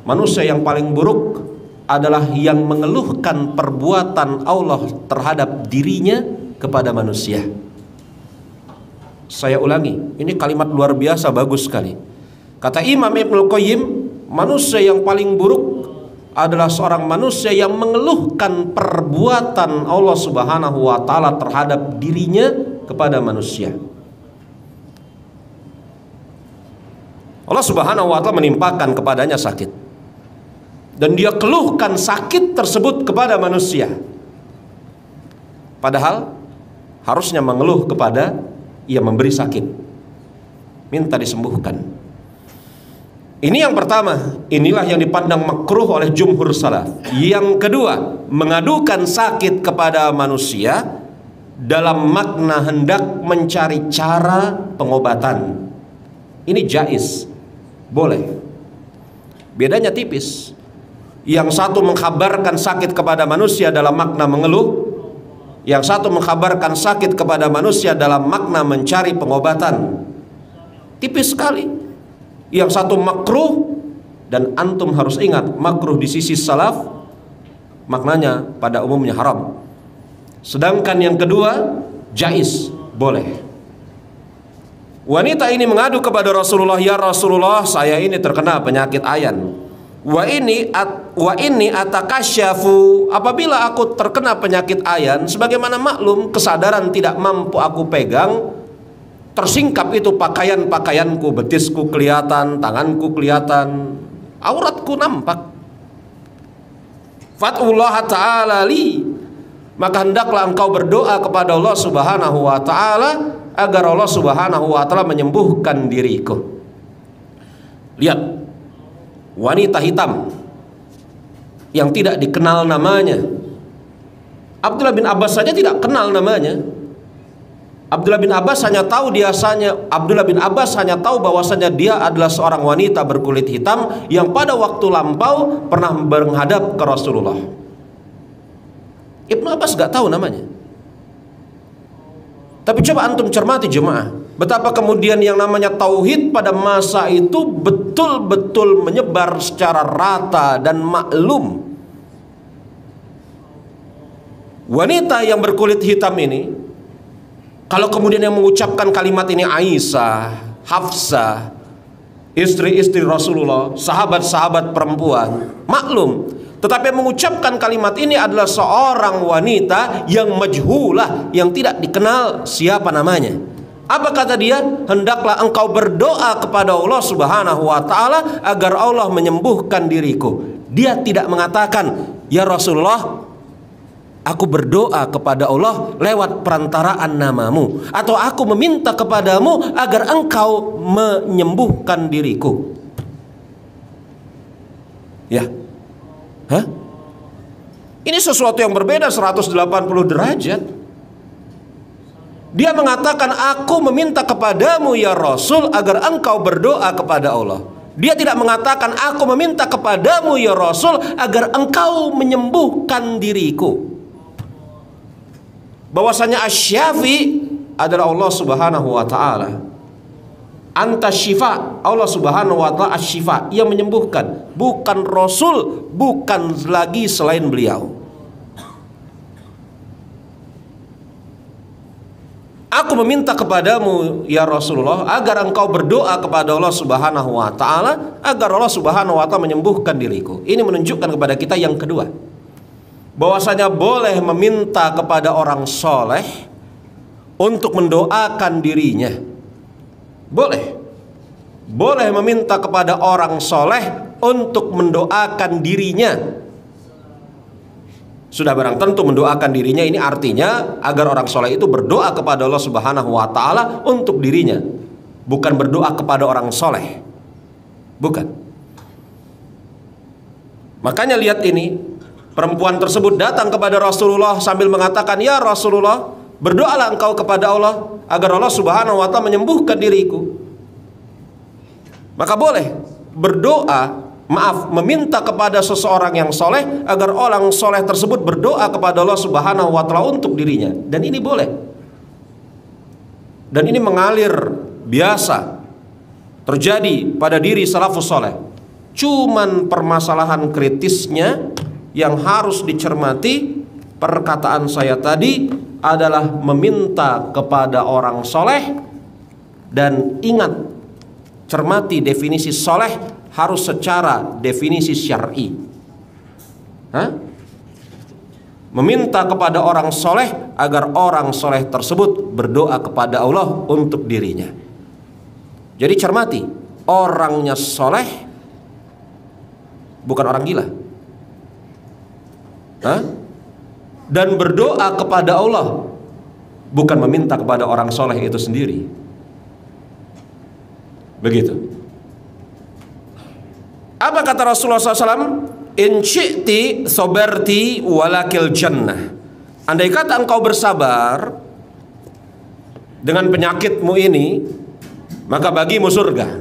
manusia yang paling buruk adalah yang mengeluhkan perbuatan Allah terhadap dirinya kepada manusia. Saya ulangi, ini kalimat luar biasa bagus sekali. Kata Imam Ibnu Qayyim, manusia yang paling buruk adalah seorang manusia yang mengeluhkan perbuatan Allah Subhanahu wa taala terhadap dirinya kepada manusia. Allah Subhanahu wa taala menimpakan kepadanya sakit, dan dia keluhkan sakit tersebut kepada manusia. Padahal harusnya mengeluh kepada yang memberi sakit, minta disembuhkan. Ini yang pertama, inilah yang dipandang makruh oleh jumhur salaf. Yang kedua, mengadukan sakit kepada manusia dalam makna hendak mencari cara pengobatan. Ini jaiz, boleh. Bedanya tipis. Yang satu mengkhabarkan sakit kepada manusia dalam makna mengeluh, yang satu mengkhabarkan sakit kepada manusia dalam makna mencari pengobatan. Tipis sekali. Yang satu makruh, dan antum harus ingat, makruh di sisi salaf maknanya pada umumnya haram. Sedangkan yang kedua jaiz, boleh. Wanita ini mengadu kepada Rasulullah, ya Rasulullah, saya ini terkena penyakit ayan. Wa ini atakasyafu, apabila aku terkena penyakit ayan, sebagaimana maklum kesadaran tidak mampu aku pegang, tersingkap itu pakaian-pakaianku, betisku kelihatan, tanganku kelihatan, auratku nampak. Fatullah ta'ala li, maka hendaklah engkau berdoa kepada Allah Subhanahu wa ta'ala agar Allah Subhanahu wa ta'ala menyembuhkan diriku. Lihat, wanita hitam yang tidak dikenal namanya. Abdullah bin Abbas saja tidak kenal namanya. Abdullah bin Abbas hanya tahu bahwasanya dia adalah seorang wanita berkulit hitam yang pada waktu lampau pernah menghadap ke Rasulullah. Ibnu Abbas gak tahu namanya. Tapi coba antum cermati jemaah, betapa kemudian yang namanya tauhid pada masa itu betul-betul menyebar secara rata dan maklum. Wanita yang berkulit hitam ini, kalau kemudian yang mengucapkan kalimat ini Aisyah, Hafsah, istri-istri Rasulullah, sahabat-sahabat perempuan, maklum. Tetapi yang mengucapkan kalimat ini adalah seorang wanita yang majhulah, yang tidak dikenal siapa namanya. Apa kata dia? Hendaklah engkau berdoa kepada Allah Subhanahu wa ta'ala agar Allah menyembuhkan diriku. Dia tidak mengatakan, ya Rasulullah, aku berdoa kepada Allah lewat perantaraan namamu, atau aku meminta kepadamu agar engkau menyembuhkan diriku. Ya, Ini sesuatu yang berbeda 180 derajat. Dia mengatakan, aku meminta kepadamu ya Rasul agar engkau berdoa kepada Allah. Dia tidak mengatakan, aku meminta kepadamu ya Rasul agar engkau menyembuhkan diriku. Bahwasanya Asy-Syafi adalah Allah Subhanahu wa taala. Anta syifa, Allah Subhanahu wa taala asy-syifa, yang menyembuhkan, bukan Rasul, bukan lagi selain beliau. Aku meminta kepadamu ya Rasulullah agar engkau berdoa kepada Allah Subhanahu wa taala agar Allah Subhanahu wa taala menyembuhkan diriku. Ini menunjukkan kepada kita yang kedua, bahwasanya boleh meminta kepada orang soleh untuk mendoakan dirinya. Boleh meminta kepada orang soleh untuk mendoakan dirinya. Sudah barang tentu mendoakan dirinya ini artinya agar orang soleh itu berdoa kepada Allah Subhanahu wa taala untuk dirinya, bukan berdoa kepada orang soleh. Bukan. Makanya lihat ini, perempuan tersebut datang kepada Rasulullah sambil mengatakan, ya Rasulullah, berdoalah engkau kepada Allah agar Allah Subhanahu wa taala menyembuhkan diriku. Maka boleh berdoa, meminta kepada seseorang yang soleh agar orang soleh tersebut berdoa kepada Allah Subhanahu wa taala untuk dirinya. Dan ini boleh. Dan ini mengalir biasa terjadi pada diri salafus soleh. Cuman permasalahan kritisnya yang harus dicermati, perkataan saya tadi adalah meminta kepada orang soleh. Dan ingat, cermati definisi soleh harus secara definisi syar'i. Meminta kepada orang soleh agar orang soleh tersebut berdoa kepada Allah untuk dirinya. Jadi cermati, orangnya soleh bukan orang gila. Dan berdoa kepada Allah bukan meminta kepada orang soleh itu sendiri. Begitu. Apa kata Rasulullah SAW? In syi'ti soberti walakil jannah. Andai kata engkau bersabar dengan penyakitmu ini, maka bagimu surga.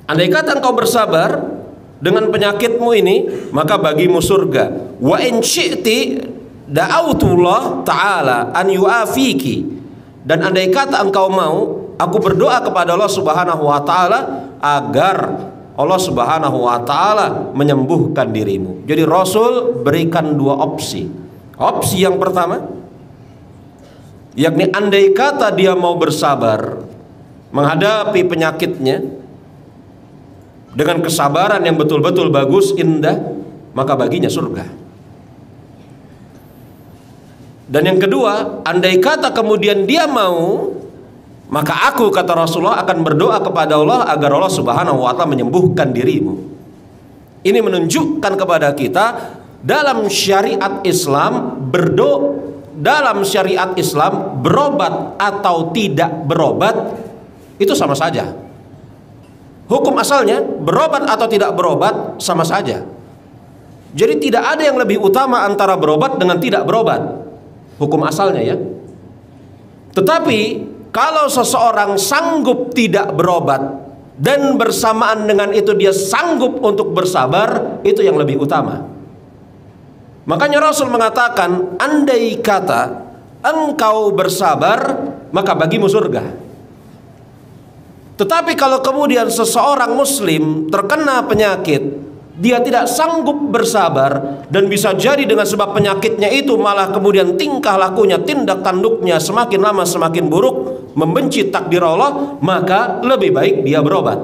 Andai kata engkau bersabar dengan penyakitmu ini, maka bagimu surga. Wa in syi'ti da'autullah ta'ala an yu'afiki. Dan andai kata engkau mau, aku berdoa kepada Allah Subhanahu wa taala agar Allah Subhanahu wa taala menyembuhkan dirimu. Jadi Rasul berikan dua opsi. Opsi yang pertama, yakni andai kata dia mau bersabar menghadapi penyakitnya dengan kesabaran yang betul-betul bagus, indah, maka baginya surga. Dan yang kedua, andai kata kemudian dia mau, maka aku, kata Rasulullah, akan berdoa kepada Allah agar Allah Subhanahu wa taala menyembuhkan dirimu. Ini menunjukkan kepada kita dalam syariat Islam berobat atau tidak berobat itu sama saja. Hukum asalnya berobat atau tidak berobat sama saja. Jadi tidak ada yang lebih utama antara berobat dengan tidak berobat. Hukum asalnya ya. Tetapi kalau seseorang sanggup tidak berobat dan bersamaan dengan itu dia sanggup untuk bersabar, itu yang lebih utama. Makanya Rasul mengatakan, andai kata engkau bersabar, maka bagimu surga. Tetapi kalau kemudian seseorang muslim terkena penyakit, dia tidak sanggup bersabar, dan bisa jadi dengan sebab penyakitnya itu malah kemudian tingkah lakunya, tindak tanduknya semakin lama semakin buruk, membenci takdir Allah, maka lebih baik dia berobat.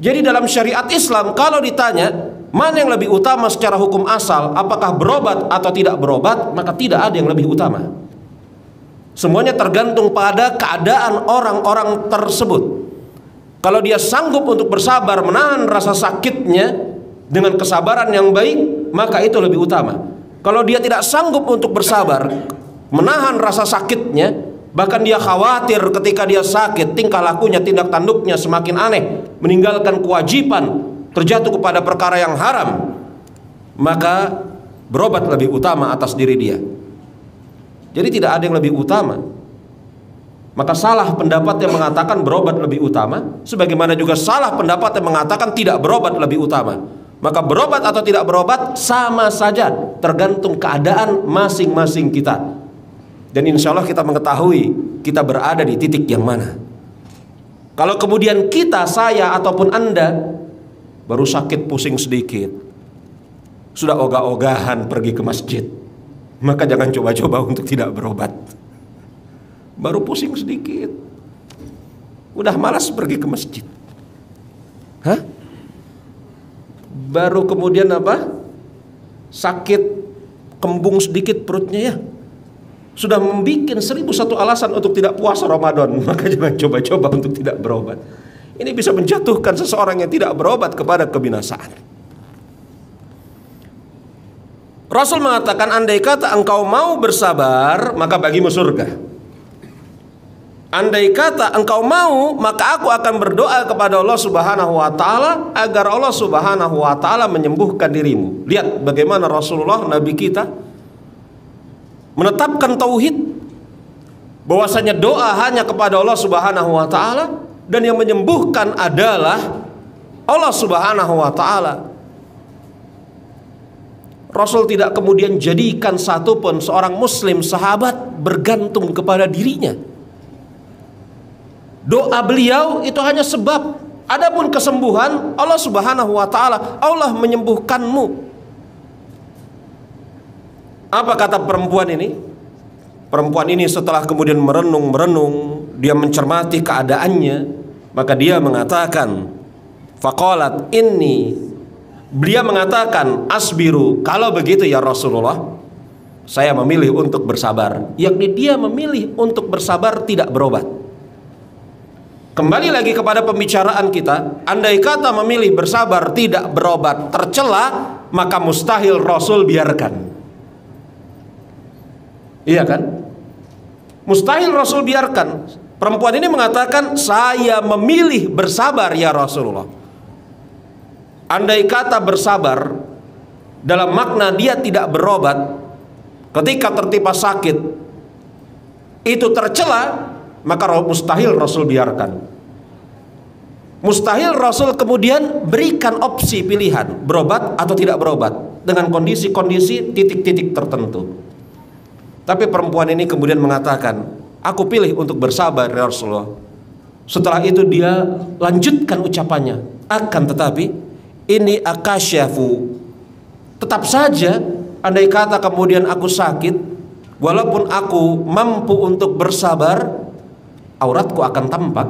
Jadi dalam syariat Islam kalau ditanya mana yang lebih utama secara hukum asal, apakah berobat atau tidak berobat, maka tidak ada yang lebih utama. Semuanya tergantung pada keadaan orang-orang tersebut. Kalau dia sanggup untuk bersabar menahan rasa sakitnya dengan kesabaran yang baik, maka itu lebih utama. Kalau dia tidak sanggup untuk bersabar menahan rasa sakitnya, bahkan dia khawatir ketika dia sakit tingkah lakunya, tindak tanduknya semakin aneh, meninggalkan kewajiban, terjatuh kepada perkara yang haram, maka berobat lebih utama atas diri dia. Jadi tidak ada yang lebih utama. Maka salah pendapat yang mengatakan berobat lebih utama, sebagaimana juga salah pendapat yang mengatakan tidak berobat lebih utama. Maka berobat atau tidak berobat sama saja, tergantung keadaan masing-masing kita. Dan insya Allah kita mengetahui kita berada di titik yang mana. Kalau kemudian kita, saya ataupun Anda baru sakit pusing sedikit, sudah ogah-ogahan pergi ke masjid, maka jangan coba-coba untuk tidak berobat. Baru pusing sedikit, udah malas pergi ke masjid. Baru kemudian apa? Sakit, kembung sedikit perutnya ya, sudah membuat 1001 alasan untuk tidak puasa Ramadan, maka jangan coba-coba untuk tidak berobat. Ini bisa menjatuhkan seseorang yang tidak berobat kepada kebinasaan. Rasul mengatakan, andai kata engkau mau bersabar, maka bagimu surga. Andai kata engkau mau, maka aku akan berdoa kepada Allah Subhanahu wa taala agar Allah Subhanahu wa taala menyembuhkan dirimu. Lihat bagaimana Rasulullah, Nabi kita, menetapkan tauhid, bahwasanya doa hanya kepada Allah Subhanahu wa taala dan yang menyembuhkan adalah Allah Subhanahu wa taala. Rasul tidak kemudian jadikan satupun seorang muslim sahabat bergantung kepada dirinya. Doa beliau itu hanya sebab. Adapun kesembuhan Allah Subhanahu wa taala, Allah menyembuhkanmu. Apa kata perempuan ini? Perempuan ini setelah kemudian merenung, dia mencermati keadaannya, maka dia mengatakan, faqalat inni, beliau mengatakan, asbiru, kalau begitu ya Rasulullah, saya memilih untuk bersabar. Yakni dia memilih untuk bersabar, tidak berobat. Kembali lagi kepada pembicaraan kita, andai kata memilih bersabar tidak berobat tercela, maka mustahil Rasul biarkan. Iya kan? Mustahil Rasul biarkan. Perempuan ini mengatakan, saya memilih bersabar ya Rasulullah. Andai kata bersabar dalam makna dia tidak berobat ketika tertimpa sakit itu tercela, maka mustahil Rasul biarkan. Mustahil Rasul kemudian berikan opsi pilihan berobat atau tidak berobat dengan kondisi-kondisi titik-titik tertentu. Tapi perempuan ini kemudian mengatakan, aku pilih untuk bersabar ya Rasulullah. Setelah itu dia lanjutkan ucapannya, akan tetapi ini akasyafu, tetap saja andai kata kemudian aku sakit, walaupun aku mampu untuk bersabar, auratku akan tampak.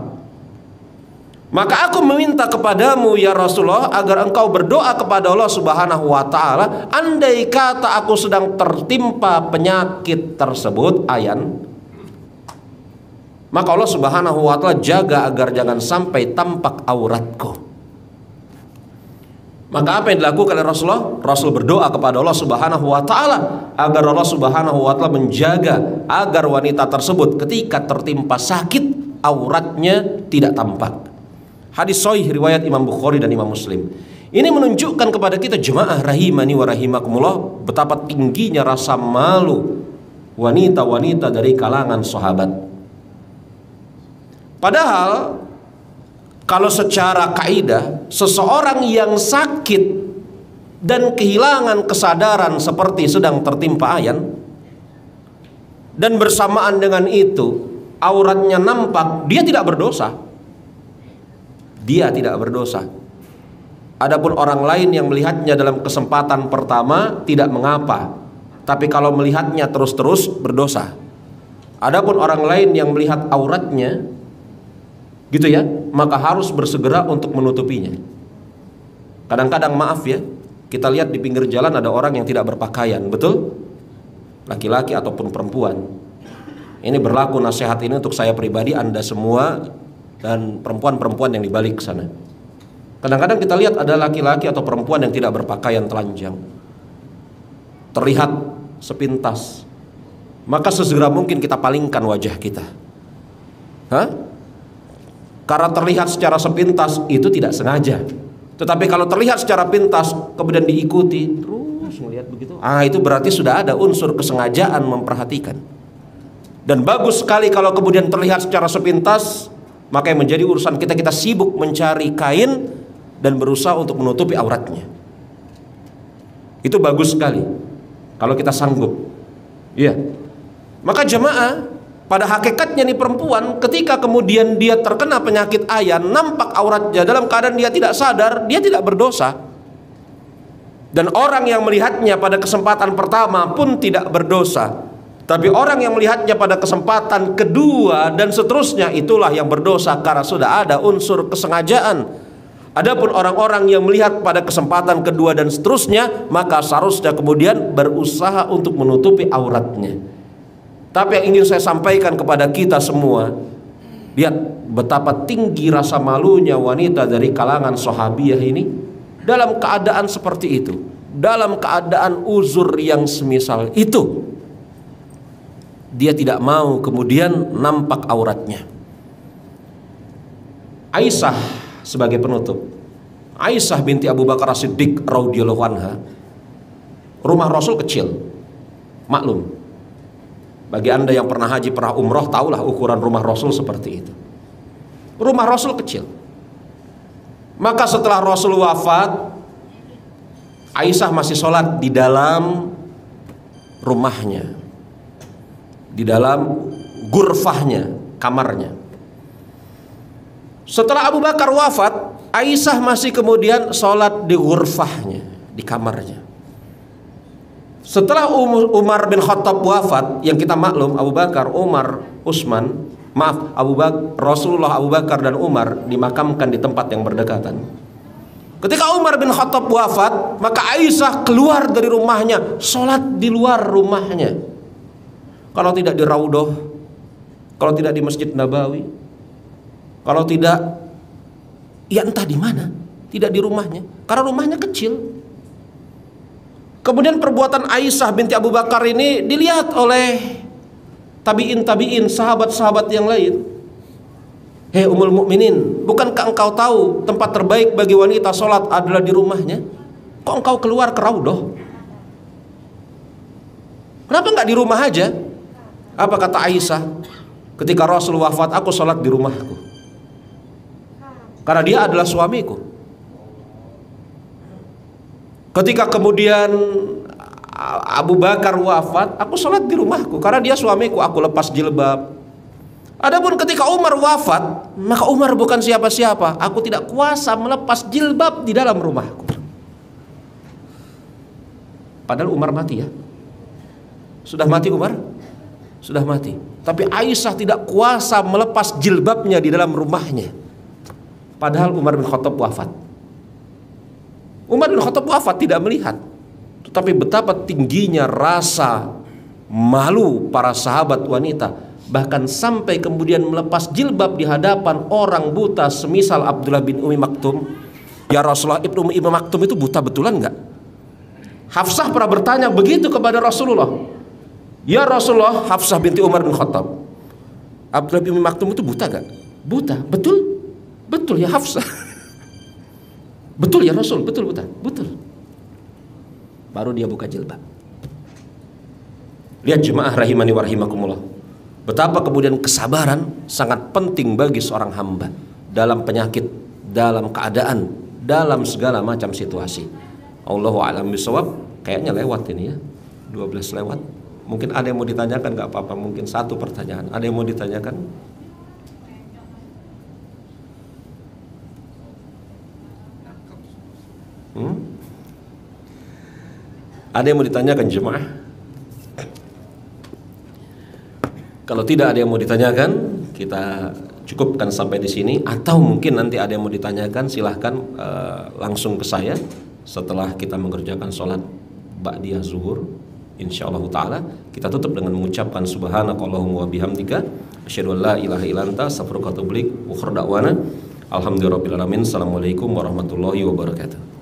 Maka aku meminta kepadamu ya Rasulullah agar engkau berdoa kepada Allah Subhanahu wa taala, andai kata aku sedang tertimpa penyakit tersebut, ayan, maka Allah Subhanahu wa taala jaga agar jangan sampai tampak auratku. Maka apa yang dilakukan oleh Rasulullah? Rasul berdoa kepada Allah Subhanahu wa taala agar Allah Subhanahu wa taala menjaga agar wanita tersebut ketika tertimpa sakit auratnya tidak tampak. Hadis sahih riwayat Imam Bukhari dan Imam Muslim. Ini menunjukkan kepada kita jemaah rahimani wa rahimakumullah betapa tingginya rasa malu wanita-wanita dari kalangan sahabat. Padahal kalau secara kaidah seseorang yang sakit dan kehilangan kesadaran seperti sedang tertimpa ayan, dan bersamaan dengan itu auratnya nampak, dia tidak berdosa. Dia tidak berdosa. Adapun orang lain yang melihatnya dalam kesempatan pertama tidak mengapa, tapi kalau melihatnya terus-terus berdosa. Adapun orang lain yang melihat auratnya gitu ya, maka harus bersegera untuk menutupinya. Kadang-kadang maaf ya, kita lihat di pinggir jalan ada orang yang tidak berpakaian, betul? Laki-laki ataupun perempuan. Ini berlaku nasihat ini untuk saya pribadi, Anda semua, dan perempuan-perempuan yang di balik sana. Kadang-kadang kita lihat ada laki-laki atau perempuan yang tidak berpakaian telanjang, terlihat sepintas, maka sesegera mungkin kita palingkan wajah kita. Karena terlihat secara sepintas itu tidak sengaja. Tetapi kalau terlihat secara pintas kemudian diikuti, terus jelas ngelihat begitu. Itu berarti sudah ada unsur kesengajaan memperhatikan. Dan bagus sekali kalau kemudian terlihat secara sepintas, maka yang menjadi urusan kita sibuk mencari kain dan berusaha untuk menutupi auratnya. Itu bagus sekali kalau kita sanggup. Iya. Maka jemaah, pada hakikatnya nih perempuan, ketika kemudian dia terkena penyakit ayan, nampak auratnya dalam keadaan dia tidak sadar, dia tidak berdosa. Dan orang yang melihatnya pada kesempatan pertama pun tidak berdosa. Tapi orang yang melihatnya pada kesempatan kedua dan seterusnya, itulah yang berdosa karena sudah ada unsur kesengajaan. Adapun orang-orang yang melihat pada kesempatan kedua dan seterusnya, maka seharusnya kemudian berusaha untuk menutupi auratnya. Tapi yang ingin saya sampaikan kepada kita semua, lihat betapa tinggi rasa malunya wanita dari kalangan sahabiyah ini dalam keadaan seperti itu, dalam keadaan uzur yang semisal itu. Dia tidak mau kemudian nampak auratnya. Aisyah sebagai penutup, Aisyah binti Abu Bakar As-Siddiq radhiyallahu anha, rumah Rasul kecil. Maklum, bagi anda yang pernah haji, pernah umroh, tahulah ukuran rumah Rasul seperti itu. Rumah Rasul kecil. Maka setelah Rasul wafat, Aisyah masih sholat di dalam rumahnya, di dalam gurfahnya, kamarnya. Setelah Abu Bakar wafat, Aisyah masih kemudian sholat di gurfahnya, di kamarnya. Setelah Umar bin Khattab wafat, yang kita maklum Abu Bakar, Umar, Utsman, Rasulullah, Abu Bakar dan Umar dimakamkan di tempat yang berdekatan. Ketika Umar bin Khattab wafat, maka Aisyah keluar dari rumahnya, sholat di luar rumahnya. Kalau tidak di Raudhah, kalau tidak di Masjid Nabawi, kalau tidak, ya entah di mana, tidak di rumahnya, karena rumahnya kecil. Kemudian perbuatan Aisyah binti Abu Bakar ini dilihat oleh tabi'in, sahabat-sahabat yang lain. Hei Ummul Mukminin, bukankah engkau tahu tempat terbaik bagi wanita sholat adalah di rumahnya? Kok engkau keluar ke Raudhah? Kenapa nggak di rumah aja? Apa kata Aisyah? Ketika Rasul wafat, aku sholat di rumahku, karena dia adalah suamiku. Ketika kemudian Abu Bakar wafat, aku sholat di rumahku, karena dia suamiku, aku lepas jilbab. Adapun ketika Umar wafat, maka Umar bukan siapa-siapa, aku tidak kuasa melepas jilbab di dalam rumahku. Padahal Umar mati ya. Sudah mati Umar? Sudah mati. Tapi Aisyah tidak kuasa melepas jilbabnya di dalam rumahnya. Padahal Umar bin Khattab wafat. Umar bin Khattab wafat tidak melihat. Tetapi betapa tingginya rasa malu para sahabat wanita, bahkan sampai kemudian melepas jilbab di hadapan orang buta semisal Abdullah bin Ummi Maktum. Ya Rasulullah, Ibnu Ummi Maktum itu buta betulan enggak? Hafsah pernah bertanya begitu kepada Rasulullah. Ya Rasulullah, Hafsah binti Umar bin Khattab, Abdullah bin Ummi Maktum itu buta gak? Buta, betul? Betul ya Hafsah. Betul ya Rasul, betul buta, betul. Baru dia buka jilbab. Lihat jemaah rahimani wa rahimakumullah, betapa kemudian kesabaran sangat penting bagi seorang hamba dalam penyakit, dalam keadaan, dalam segala macam situasi. Allahu a'lam bishawab. Kayaknya lewat ini ya, 12 lewat. Mungkin ada yang mau ditanyakan, nggak apa-apa. Mungkin satu pertanyaan. Ada yang mau ditanyakan? Ada yang mau ditanyakan jemaah? Kalau tidak ada yang mau ditanyakan, kita cukupkan sampai di sini. Atau mungkin nanti ada yang mau ditanyakan, silahkan langsung ke saya setelah kita mengerjakan sholat ba'diyah zuhur. Insyaallah ta'ala kita tutup dengan mengucapkan subhanakallahumma wa bihamdika asyhadu an la ilaha illa anta astaghfiruka wa atubu ilaik. Wa akhiru da'wana alhamdulillahirabbil alamin. Assalamualaikum warahmatullahi wabarakatuh.